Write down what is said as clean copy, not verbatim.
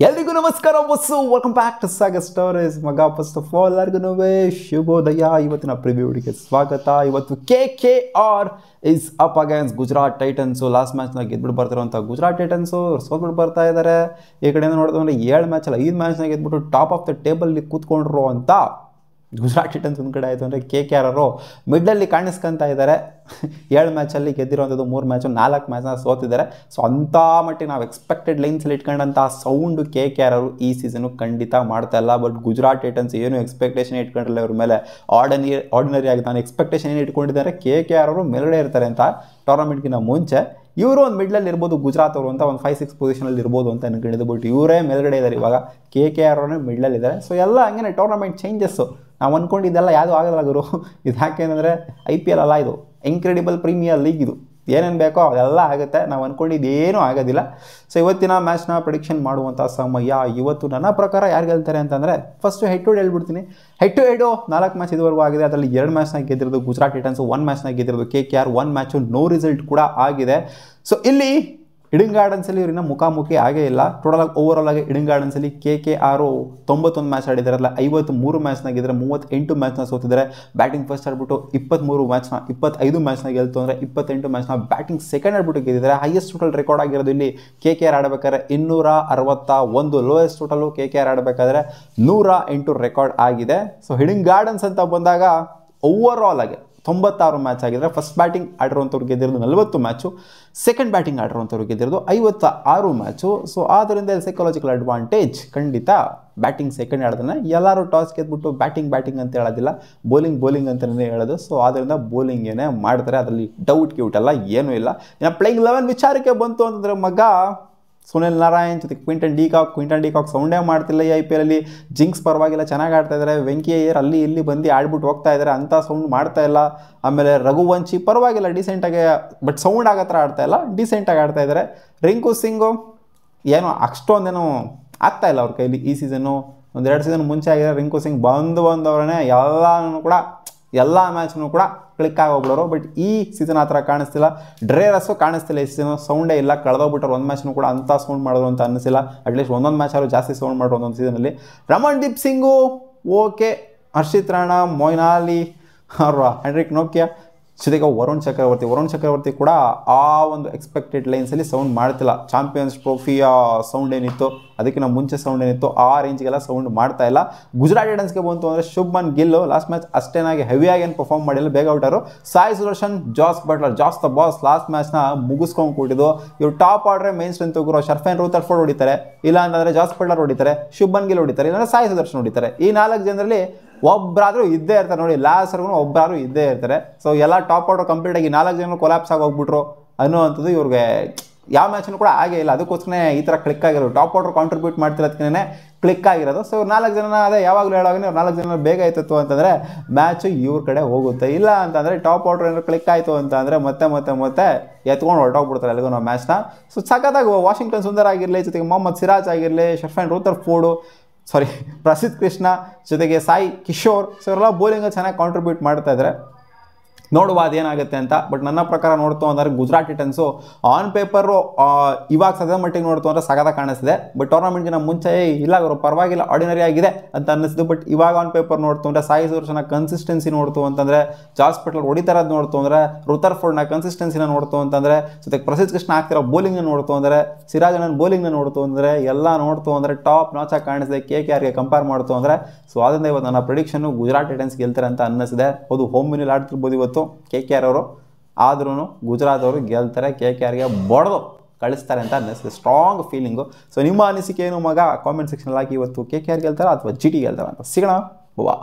ಎಲ್ರಿಗೂ ನಮಸ್ಕಾರ ಬಸ್ಸು welcome back to Sagar stories ಮಗ. ಫಸ್ಟ್ ಆಫ್ ಆಲ್ ಎಲ್ಲರಿಗೂ ಶುಭೋದಯ. ಇವತ್ತಿನ ಪ್ರಿವ್ಯೂಗೆ ಸ್ವಾಗತ. ಇವತ್ತು KKR is up against Gujarat Titans. Last ಮ್ಯಾಚ್ನ ಗೆದ್ಬಿಟ್ಟು ಬರ್ತಿರುವಂಥ ಗುಜರಾತ್ ಟೈಟನ್ಸು ಸೋತ್ಬಿಟ್ಟು ಬರ್ತಾ ಇದ್ದಾರೆ. ಈ ಕಡೆಯಿಂದ ನೋಡಿದ್ರೆ 7 ಮ್ಯಾಚಲ್ಲಿ 5 ಮ್ಯಾಚ್ನ ಗೆದ್ಬಿಟ್ಟು ಟಾಪ್ ಆಫ್ ದ ಟೇಬಲ್ಲಿ ಕೂತ್ಕೊಂಡ್ರು ಅಂತ ಗುಜರಾತ್ ಟೈಟನ್ಸ್ ಒಂದು ಕಡೆ ಆಯಿತು ಅಂದರೆ KKR ಅವರು ಮಿಡ್ಲಲ್ಲಿ ಕಾಣಿಸ್ಕೊತಾ ಇದ್ದಾರೆ. 7 ಮ್ಯಾಚಲ್ಲಿ ಗೆದ್ದಿರುವಂಥದ್ದು 3 ಮ್ಯಾಚು 4 ಮ್ಯಾಚ್ನ ಸೋತಿದ್ದಾರೆ. ಸೊ ಅಂಥ ಮಟ್ಟಿಗೆ ನಾವು ಎಕ್ಸ್ಪೆಕ್ಟೆಡ್ ಲೈನ್ಸಲ್ಲಿ ಇಟ್ಕೊಂಡಂಥ ಸೌಂಡು KKR ಅವರು ಈ ಸೀಸನು ಖಂಡಿತ ಮಾಡ್ತಾ ಇಲ್ಲ. ಬಟ್ ಗುಜರಾತ್ ಟೈಟನ್ಸ್ ಏನು ಎಕ್ಸ್ಪೆಕ್ಟೇಷನ್ ಇಟ್ಕೊಂಡಿರಲಿಲ್ಲ ಇವ್ರ ಮೇಲೆ. ಆರ್ಡಿನರಿ ಆಗಿ ನಾನು ಎಕ್ಸ್ಪೆಕ್ಟೇಷನ್ ಏನು ಇಟ್ಕೊಂಡಿದ್ದಾರೆ KKR ಅವರು ಮೇಲ್ಗಡೆ ಇರ್ತಾರೆ ಅಂತ ಟೂರ್ನಮೆಂಟ್ಗಿಂತ ಮುಂಚೆ. ಇವರು ಒಂದು ಮಿಡ್ಲಲ್ಲಿ ಇರ್ಬೋದು ಗುಜರಾತ್ ಅವರು ಅಂತ ಒಂದು 5-6 ಪೊಸಿಷನಲ್ಲಿ ಇರ್ಬೋದು ಅಂತ ಅನ್ಕೊಂಡಿದ್ದು. ಬಟ್ ಇವರೇ ಮೇಲ್ಗಡೆ ಇದ್ದಾರೆ ಇವಾಗ. KKR ಅವರೇ ಮಿಡ್ಲಲ್ಲಿದ್ದಾರೆ. ಸೊ ಎಲ್ಲ ಹಂಗೆ ಟೂರ್ನಮೆಂಟ್ ಚೇಂಜಸ್ಸು. ನಾವು ಅಂದ್ಕೊಂಡಿದ್ದೆಲ್ಲ ಯಾವುದೂ ಆಗೋಲ್ಲ ಗುರು. ಇದು ಯಾಕೆಂದರೆ IPL ಅಲ್ಲ, ಇದು ಇನ್ಕ್ರೆಡಿಬಲ್ ಪ್ರೀಮಿಯರ್ ಲೀಗ್. ಇದು ಏನೇನು ಬೇಕೋ ಅದೆಲ್ಲ ಆಗುತ್ತೆ. ನಾವು ಅಂದ್ಕೊಂಡಿದ್ದು ಏನೂ ಆಗೋದಿಲ್ಲ. ಸೊ ಇವತ್ತಿನ ಮ್ಯಾಚ್ನ ಪ್ರೆಡಿಕ್ಷನ್ ಮಾಡುವಂಥ ಸಮಯ. ಇವತ್ತು ನನ್ನ ಪ್ರಕಾರ ಯಾರು ಗೆಲ್ತಾರೆ ಅಂತಂದರೆ ಫಸ್ಟು ಹೆಡ್ ಟು ಹೆಡ್ ಹೇಳ್ಬಿಡ್ತೀನಿ. ಹೆಡ್ ಟು ಹೆಡು 4 ಮ್ಯಾಚ್ ಇದುವರೆಗೂ ಆಗಿದೆ. ಅದರಲ್ಲಿ 2 ಮ್ಯಾಚ್ನ ಗೆದ್ದಿರೋದು ಗುಜರಾತ್ ಟೈಟನ್ಸ್, 1 ಮ್ಯಾಚ್ನ ಗೆದ್ದಿರೋದು KKR. 1 ಮ್ಯಾಚು ನೋ ರಿಸಲ್ಟ್ ಕೂಡ ಆಗಿದೆ. ಸೊ ಇಲ್ಲಿ ಇಡನ್ ಗಾರ್ಡನ್ಸಲ್ಲಿ ಇವ್ರನ್ನ ಮುಖಾಮುಖಿ ಆಗೇ ಇಲ್ಲ. ಟೋಟಲಾಗಿ ಓವರಾಲ್ ಆಗಿ ಇಡನ್ ಗಾರ್ಡನ್ಸಲ್ಲಿ KKR 91 ಮ್ಯಾಚ್ ಆಡಿದ್ದಾರೆ. ಅದರಲ್ಲಿ 53 ಮ್ಯಾಚ್ನ ಗೆದ್ದರೆ 38 ಮ್ಯಾಚ್ನ ಸೋತಿದ್ದಾರೆ. ಬ್ಯಾಟಿಂಗ್ ಫಸ್ಟ್ ಆಡ್ಬಿಟ್ಟು 25 ಮ್ಯಾಚ್ನ ಗೆಲ್ತು ಅಂದರೆ 28 ಮ್ಯಾಚ್ನ ಬ್ಯಾಟಿಂಗ್ ಸೆಕೆಂಡ್ ಆಡ್ಬಿಟ್ಟು ಗೆದ್ದಿದ್ದಾರೆ. ಹೈಯೆಸ್ಟ್ ಟೋಟಲ್ ರೆಕಾರ್ಡ್ ಆಗಿರೋದು ಇಲ್ಲಿ KKR ಆಡಬೇಕಾದ್ರೆ 261. ಲೋಯೆಸ್ಟ್ ಟೋಟಲು KKR ಆಡಬೇಕಾದ್ರೆ 108 ರೆಕಾರ್ಡ್ ಆಗಿದೆ. ಸೊ ಇಡನ್ ಗಾರ್ಡನ್ಸ್ ಅಂತ ಬಂದಾಗ ಓವರಾಲ್ ಆಗಿ 96 ಮ್ಯಾಚ್ ಆಗಿದ್ರೆ ಫಸ್ಟ್ ಬ್ಯಾಟಿಂಗ್ ಆಡಿರುವಂಥವ್ರು ಗೆದ್ದಿರೋದು 40 ಮ್ಯಾಚು, ಸೆಕೆಂಡ್ ಬ್ಯಾಟಿಂಗ್ ಆಡಿರುವಂಥವ್ರು ಗೆದ್ದಿರೋದು 56 ಮ್ಯಾಚು. ಸೊ ಆದ್ದರಿಂದ ಸೈಕಾಲಜಿಕಲ್ ಅಡ್ವಾಂಟೇಜ್ ಖಂಡಿತ ಬ್ಯಾಟಿಂಗ್ ಸೆಕೆಂಡ್ ಆಡಿದ್ರೆ. ಎಲ್ಲರೂ ಟಾಸ್ ಗೆದ್ಬಿಟ್ಟು ಬ್ಯಾಟಿಂಗ್ ಅಂತ ಹೇಳೋದಿಲ್ಲ, ಬೌಲಿಂಗ್ ಅಂತಲೇ ಹೇಳೋದು. ಸೊ ಆದ್ದರಿಂದ ಬೌಲಿಂಗೇನೆ ಮಾಡ್ತಾರೆ, ಅದರಲ್ಲಿ ಡೌಟ್ ಎಲ್ಲ ಏನೂ ಇಲ್ಲ. ಇನ್ನು ಪ್ಲೇಯಿಂಗ್ 11 ವಿಚಾರಕ್ಕೆ ಬಂತು ಅಂತಂದರೆ ಮಗ ಸುನಿಲ್ ನಾರಾಯಣ್ ಜೊತೆ ಕ್ವಿಂಟನ್ ಡಿಕಾಕ್ ಸೌಂಡೇ ಮಾಡ್ತಿಲ್ಲ ಈ IPL ಅಲ್ಲಿ. ಜಿಂಕ್ಸ್ ಪರವಾಗಿಲ್ಲ, ಚೆನ್ನಾಗಿ ಆಡ್ತಾ ಇದ್ದಾರೆ. ವೆಂಕಿ ಅಯ್ಯರ್ ಅಲ್ಲಿ ಇಲ್ಲಿ ಬಂದು ಆಡ್ಬಿಟ್ಟು ಹೋಗ್ತಾ ಇದ್ದಾರೆ, ಅಂಥ ಸೌಂಡ್ ಮಾಡ್ತಾ ಇಲ್ಲ. ಆಮೇಲೆ ರಘುವಂಶಿ ಪರವಾಗಿಲ್ಲ, ಡೀಸೆಂಟಾಗಿ, ಬಟ್ ಸೌಂಡ್ ಆಗೋ ಥರ ಆಡ್ತಾ ಇಲ್ಲ, ಡೀಸೆಂಟಾಗಿ ಆಡ್ತಾ ಇದ್ದಾರೆ. ರಿಂಕು ಸಿಂಗು ಏನೋ ಅಷ್ಟೊಂದೇನೋ ಆಗ್ತಾ ಇಲ್ಲ ಅವ್ರ ಕೈಲಿ ಈ ಸೀಸನ್ನು. 1-2 ಸೀಸನ್ ಮುಂಚೆ ಆಗಿದೆ. ರಿಂಕು ಸಿಂಗ್ ಬಂದವರೇ ಎಲ್ಲ ಮ್ಯಾಚ್ನೂ ಕೂಡ ಕ್ಲಿಕ್ ಆಗೋಗ್ಬಿಡೋರು. ಬಟ್ ಈ ಸೀಸನ್ ಆ ಥರ ಕಾಣಿಸ್ತಿಲ್ಲ. ಡ್ರೇರಸ್ಸು ಕಾಣಿಸ್ತಿಲ್ಲ ಈ ಸೀಸನು. ಸೌಂಡೇ ಇಲ್ಲ. ಕಳೆದೋಗ್ಬಿಟ್ಟರು. 1 ಮ್ಯಾಚ್ನೂ ಕೂಡ ಅಂಥ ಸೌಂಡ್ ಮಾಡೋದು ಅಂತ ಅನ್ನಿಸಿಲ್ಲ. ಅಟ್ಲೀಸ್ಟ್ ಒಂದೊಂದು ಮ್ಯಾಚ್ ಆದರೂ ಜಾಸ್ತಿ ಸೌಂಡ್ ಮಾಡೋದು ಒಂದೊಂದು ಸೀಸನಲ್ಲಿ. ರಮಣ್ದೀಪ್ ಸಿಂಗು ಓಕೆ, ಹರ್ಷಿತ್ ರಾಣಾ, ಮೊಯಿನ್ ಅಲಿ, ಹೆನ್ರಿಕ್ ನೋಕಿಯಾ ಜೊತೆಗೆ ವರುಣ್ ಚಕ್ರವರ್ತಿ ಕೂಡ ಆ ಒಂದು ಎಕ್ಸ್ಪೆಕ್ಟೆಡ್ ಲೈನ್ಸಲ್ಲಿ ಸೌಂಡ್ ಮಾಡ್ತಿಲ್ಲ. ಚಾಂಪಿಯನ್ಸ್ ಟ್ರೋಫಿಯ ಸೌಂಡ್ ಏನಿತ್ತು, ಅದಕ್ಕಿಂತ ಮುಂಚೆ ಸೌಂಡ್ ಏನಿತ್ತು, ಆ ರೇಂಜ್ಗೆಲ್ಲ ಸೌಂಡ್ ಮಾಡ್ತಾ ಇಲ್ಲ. ಗುಜರಾತ್ ಟೈಟನ್ಸ್ಗೆ ಬಂತು ಅಂದರೆ ಶುಭ್ಮನ್ ಗಿಲ್ ಲಾಸ್ಟ್ ಮ್ಯಾಚ್ ಅಷ್ಟೇನಾಗಿ ಹೆವಿಯಾಗಿ ಏನು ಪರ್ಫಾರ್ಮ್ ಮಾಡಿಲ್ಲ, ಬೇಗ ಔಟರು. ಸಾಯಿ ಸುದರ್ಶನ್, ಜಾಸ್ ಬಟ್ಲರ್, ಜಾಸ್ ದ ಬಾಸ್ ಲಾಸ್ಟ್ ಮ್ಯಾಚ್ನ ಮುಗಿಸ್ಕೊಂಡು ಕೊಟ್ಟಿದ್ದು. ಇವ್ರು ಟಾಪ್ ಆರ್ಡ್ರೆ ಮೇನ್ ಸ್ಟ್ರೆಂತ್ ಗುರು. ಶರ್ಫೇನ್ ರೂತರ್ಫೋರ್ಡ್ ಹೊಡಿತಾರೆ, ಇಲ್ಲ ಅಂತಂದರೆ ಜಾಸ್ ಬಟ್ಲರ್ ಹೊಡಿತಾರೆ, ಶುಭ್ಮನ್ ಗಿಲ್ ಹೊಡಿತಾರೆ, ಇಲ್ಲಾಂದರೆ ಸಾಯಿ ಸುದರ್ಶನ್ ಹೊಡಿತಾರೆ. ಈ 4 ಜನರಲ್ಲಿ ಒಬ್ಬರಾದರೂ ಇದ್ದೇ ಇರ್ತಾರೆ ನೋಡಿ. ಲಾಸ್ಟ್ವರೆಗೂ ಒಬ್ಬರಾದರೂ ಇದ್ದೇ ಇರ್ತಾರೆ. ಸೊ ಎಲ್ಲ ಟಾಪ್ ಆರ್ಡರ್ ಕಂಪ್ಲೀಟಾಗಿ 4 ಜನ ಕೊಲಾಪ್ಸ್ ಆಗಿ ಹೋಗ್ಬಿಟ್ರು ಅನ್ನೋವಂಥದ್ದು ಇವ್ರಿಗೆ ಯಾವ ಮ್ಯಾಚನ್ನು ಕೂಡ ಆಗೇ ಇಲ್ಲ. ಅದಕ್ಕೋಸ್ಕರ ಈ ಥರ ಕ್ಲಿಕ್ ಆಗಿರೋದು. ಟಾಪ್ ಆರ್ಡರ್ ಕಾಂಟ್ರಿಬ್ಯೂಟ್ ಮಾಡ್ತಿರೋದಕ್ಕೇ ಕ್ಲಿಕ್ ಆಗಿರೋದು. ಸೊ 4 ಜನ ಅದೇ ಯಾವಾಗಲೂ ಹೇಳೋವಾಗ 4 ಜನ ಬೇಗ ಆಯ್ತು ಅಂತಂದರೆ ಮ್ಯಾಚು ಇವ್ರ ಕಡೆ ಹೋಗುತ್ತೆ. ಇಲ್ಲ ಅಂತಂದರೆ ಟಾಪ್ ಆರ್ಡರ್ ಏನಾದ್ರು ಕ್ಲಿಕ್ ಆಯಿತು ಅಂತಂದರೆ ಮತ್ತೆ ಎತ್ಕೊಂಡು ಹೊರಟೋಗ್ಬಿಡ್ತಾರೆ ಎಲ್ಲಿಗೂ ನಾವು ಮ್ಯಾಚ್ನ. ಸೊ ಸಖತ್ತಾಗಿ ವಾಷಿಂಗ್ಟನ್ ಸುಂದರ್ ಆಗಿರಲಿ, ಜೊತೆಗೆ ಮೊಹಮ್ಮದ್ ಸಿರಾಜ್ ಆಗಿರಲಿ, ಶರ್ಫೇನ್ ರೂತರ್ಫೋರ್ಡು, ಪ್ರಸಿದ್ಧ ಕೃಷ್ಣ, ಜೊತೆಗೆ ಸಾಯಿ ಕಿಶೋರ್, ಸೊ ಇವರೆಲ್ಲ ಬೌಲಿಂಗ್ ಚೆನ್ನಾಗಿ ಕಾಂಟ್ರಿಬ್ಯೂಟ್ ಮಾಡ್ತಾ ಇದ್ದಾರೆ. ನೋಡುವ ಅದೇನಾಗುತ್ತೆ ಅಂತ. ಬಟ್ ನನ್ನ ಪ್ರಕಾರ ನೋಡ್ತು ಅಂದರೆ ಗುಜರಾತ್ ಟೈಟನ್ಸು ಆನ್ ಪೇಪರು ಇವಾಗ ಸದ್ಯ ಮಟ್ಟಿಗೆ ನೋಡ್ತು ಅಂದರೆ ಸಗದ ಕಾಣಿಸ್ತಿದೆ. ಬಟ್ ಟೂರ್ನಮೆಂಟ್ಗಿನ ಮುಂಚೆ ಇಲ್ಲ ಅವರು ಪರವಾಗಿಲ್ಲ, ಆರ್ಡಿನರಿ ಆಗಿದೆ ಅಂತ ಅನ್ನಿಸ್ತು. ಬಟ್ ಇವಾಗ ಆನ್ ಪೇಪರ್ ನೋಡ್ತು ಅಂದರೆ ಸಾಯಿ ಸುದರ್ಶನ ಕನ್ಸಿಸ್ಟೆನ್ಸಿ ನೋಡ್ತು ಅಂತಂದರೆ, ಜಾಸ್ ಬಟ್ಲರ್ ಹೊಡಿತಾರದು ನೋಡ್ತು ಅಂದರೆ, ರುತರ್ಫೋರ್ಡ್ನ ಕನ್ಸಿಸ್ಟೆನ್ಸಿನ ನೋಡ್ತು ಅಂತಂದರೆ, ಜೊತೆಗೆ ಪ್ರಸಿದ್ಧ ಕೃಷ್ಣ ಆಗ್ತಿರೋ ಬೌಲಿಂಗ್ನ ನೋಡ್ತು ಅಂದರೆ, ಸಿರಾಜ್ ಬೌಲಿಂಗ್ನ ನೋಡ್ತು ಅಂದರೆ, ಎಲ್ಲ ನೋಡ್ತು ಅಂದರೆ ಟಾಪ್ ನಾಚಾಗಿ ಕಾಣಿಸಿದೆ KKRಗೆ ಕಂಪೇರ್ ಮಾಡ್ತು ಅಂದರೆ. ಸೊ ಅದರಿಂದ ಇವತ್ತು ನನ್ನ ಪ್ರೆಡಿಕ್ಷನ್ನು ಗುಜರಾತ್ ಟೈಟನ್ಸ್ ಗೆಲ್ತಾರೆ ಅಂತ ಅನ್ನಿಸಿದೆ. ಹೌದು, ಹೋಮ್ ವಿನಲ್ಲಿ ಆಡ್ತಿರ್ಬೋದು ಇವತ್ತು KKR ಅವರು, ಆದ್ರೂ ಗುಜರಾತ್ ಅವರು ಗೆಲ್ತಾರೆ, KKRಗೆ ಬಡ್ದು ಕಳಿಸ್ತಾರೆ ಅಂತ ಅನ್ನಿಸ್ತಿದೆ. Strong feeling. ಸೊ ನಿಮ್ಮ ಅನಿಸಿಕೆ ಏನು ಮಗ ಕಾಮೆಂಟ್ ಸೆಕ್ಷನಲ್ಲಿ ಹಾಕಿ. ಇವತ್ತು KKR ಗೆಲ್ತಾರೆ ಅಥವಾ GT ಗೆಲ್ತಾರೆ ಅಂತ. ಸಿಗೋಣ. ವಾ.